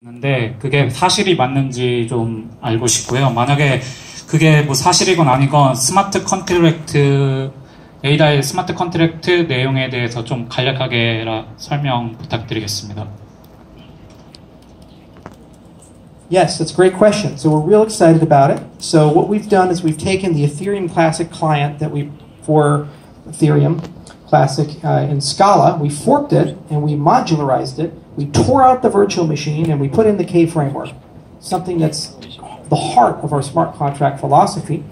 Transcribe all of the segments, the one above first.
근데 그게 사실이 맞는지 좀 알고 싶고요. 만약에 그게 뭐 사실이건 아니건 스마트 컨트랙트, 에이다의 스마트 컨트랙트 내용에 대해서 좀 간략하게 설명 부탁드리겠습니다. Yes, that's a great question. So we're real excited about it. So what we've done is we've taken the Ethereum Classic client that for Ethereum Classic in Scala, we forked it and we modularized it. We tore out the virtual machine and we put in the K framework, something that's the heart of our smart contract philosophy.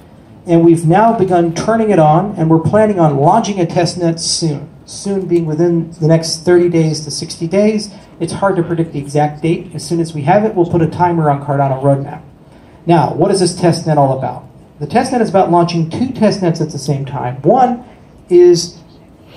And we've now begun turning it on, and we're planning on launching a testnet soon. Soon being within the next 30 days to 60 days. It's hard to predict the exact date. As soon as we have it, we'll put a timer on Cardano roadmap. Now, what is this testnet all about? The testnet is about launching two testnets at the same time. One is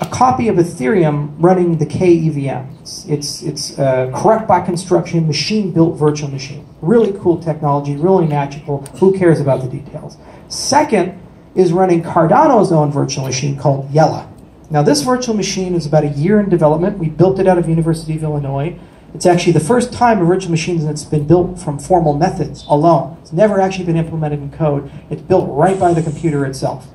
a copy of Ethereum running the K EVM. It's correct by construction, machine-built virtual machine. Really cool technology, really magical. Who cares about the details? Second is running Cardano's own virtual machine called Yella. Now this virtual machine is about a year in development. We built it out of University of Illinois. It's actually the first time a virtual machine that's been built from formal methods alone. It's never actually been implemented in code. It's built right by the computer itself.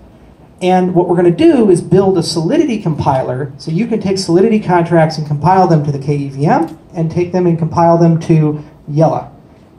And what we're going to do is build a Solidity compiler, so you can take Solidity contracts and compile them to the KEVM, and take them and compile them to Yella.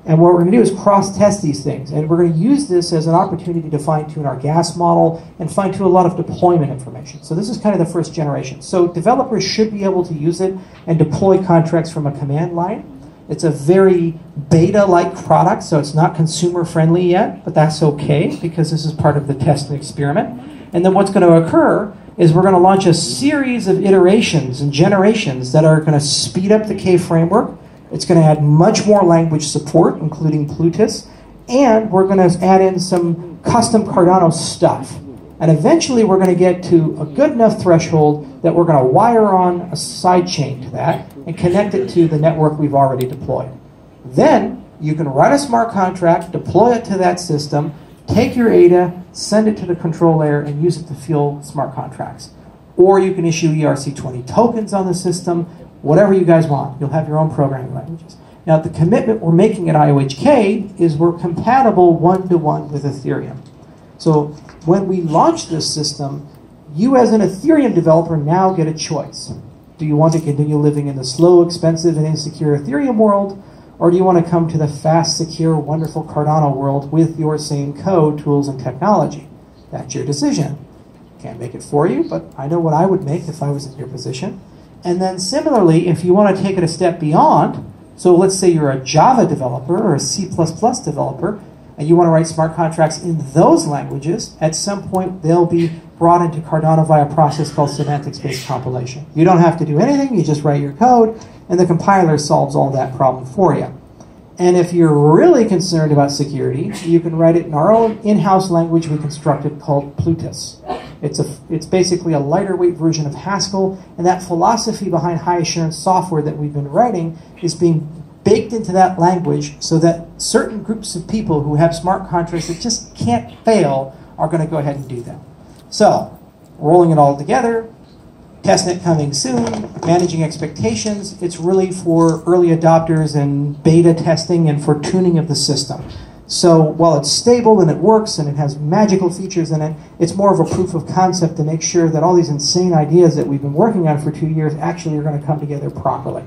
And what we're going to do is cross-test these things, and we're going to use this as an opportunity to fine-tune our gas model and fine-tune a lot of deployment information. So this is kind of the first generation. So developers should be able to use it and deploy contracts from a command line. It's a very beta-like product, so it's not consumer-friendly yet, but that's okay, because this is part of the test and experiment. And then what's going to occur is we're going to launch a series of iterations and generations that are going to speed up the K framework. It's going to add much more language support, including Plutus, and we're going to add in some custom Cardano stuff. And eventually we're going to get to a good enough threshold that we're going to wire on a sidechain to that and connect it to the network we've already deployed. Then you can write a smart contract, deploy it to that system, take your ADA, send it to the control layer, and use it to fuel smart contracts. Or you can issue ERC20 tokens on the system, whatever you guys want. You'll have your own programming languages. Now, the commitment we're making at IOHK is we're compatible one-to-one with Ethereum. So when we launch this system, you as an Ethereum developer now get a choice. Do you want to continue living in the slow, expensive, and insecure Ethereum world? Or do you want to come to the fast, secure, wonderful Cardano world with your same code, tools, and technology? That's your decision. Can't make it for you, but I know what I would make if I was in your position. And then similarly, if you want to take it a step beyond, so let's say you're a Java developer or a C++ developer, and you want to write smart contracts in those languages, at some point they'll be brought into Cardano via a process called semantics-based compilation. You don't have to do anything, you just write your code, and the compiler solves all that problem for you. And if you're really concerned about security, you can write it in our own in-house language we constructed called Plutus. It's basically a lighter weight version of Haskell, and that philosophy behind high assurance software that we've been writing is being baked into that language so that certain groups of people who have smart contracts that just can't fail are going to go ahead and do them. So, rolling it all together, testnet coming soon, managing expectations. It's really for early adopters and beta testing and for tuning of the system. So while it's stable and it works and it has magical features in it, it's more of a proof of concept to make sure that all these insane ideas that we've been working on for 2 years actually are going to come together properly.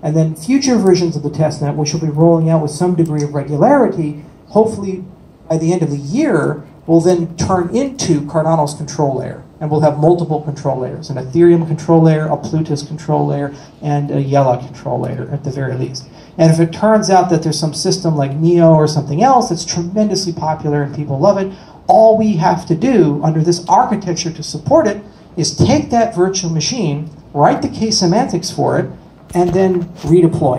And then future versions of the testnet, which will be rolling out with some degree of regularity, hopefully by the end of the year, will then turn into Cardano's control layer. And we'll have multiple control layers, an Ethereum control layer, a Plutus control layer, and a Yella control layer at the very least. And if it turns out that there's some system like Neo or something else that's tremendously popular and people love it, all we have to do under this architecture to support it is take that virtual machine, write the K semantics for it, and then redeploy.